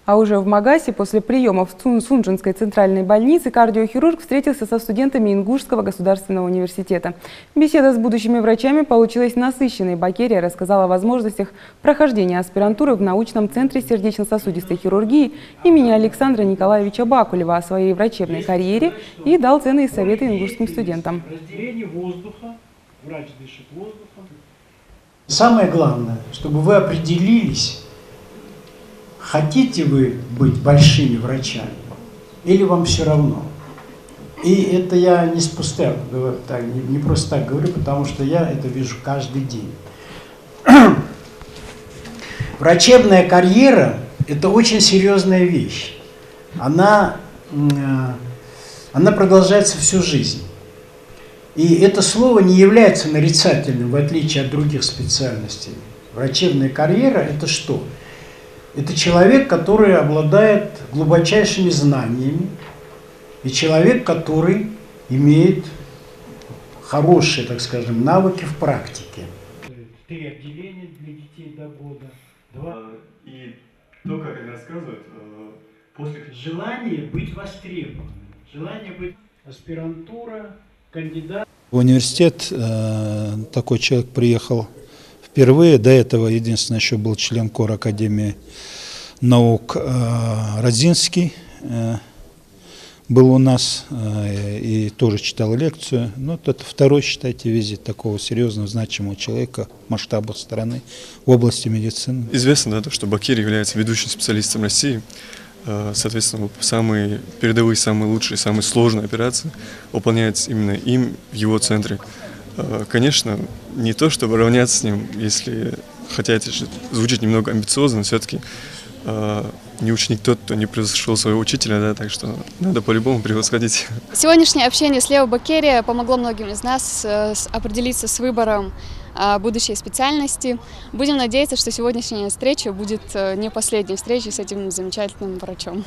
А уже в Магасе после приема в Сунчжинской центральной больнице кардиохирург встретился со студентами Ингушского государственного университета. Беседа с будущими врачами получилась насыщенной. Бакерия рассказала о возможностях прохождения аспирантуры в научном центре сердечно-сосудистой хирургии имени Александра Николаевича Бакулева, о своей врачебной карьере и дал ценные советы ингушским студентам. Разделение воздуха, врач дышит воздухом. Самое главное, чтобы вы определились, хотите вы быть большими врачами или вам все равно. И это я не с пустяк, не просто так говорю, потому что я это вижу каждый день. Врачебная карьера – это очень серьезная вещь. Она продолжается всю жизнь. И это слово не является нарицательным, в отличие от других специальностей. Врачебная карьера – это что? Это человек, который обладает глубочайшими знаниями, и человек, который имеет хорошие, так скажем, навыки в практике. 3 отделения для детей до года. 2. И то, как они рассказывают, после... Желание быть востребованным, желание быть аспирантура, кандидат. В университет такой человек приехал впервые. До этого единственное, еще был член КОР Академии наук Родзинский. Был у нас и тоже читал лекцию. Но это второй, считайте, визит такого серьезного, значимого человека в масштабах страны в области медицины. Известно, да, что Бакерия является ведущим специалистом России. Соответственно, самые передовые, самые лучшие, самые сложные операции выполняются именно им в его центре. Конечно, не то, чтобы равняться с ним, если хотите, звучит немного амбициозно, но все-таки не ученик тот, кто не превзошел своего учителя, да, так что надо по-любому превосходить. Сегодняшнее общение с Лео Бакерия помогло многим из нас определиться с выбором будущей специальности. Будем надеяться, что сегодняшняя встреча будет не последней встречей с этим замечательным врачом.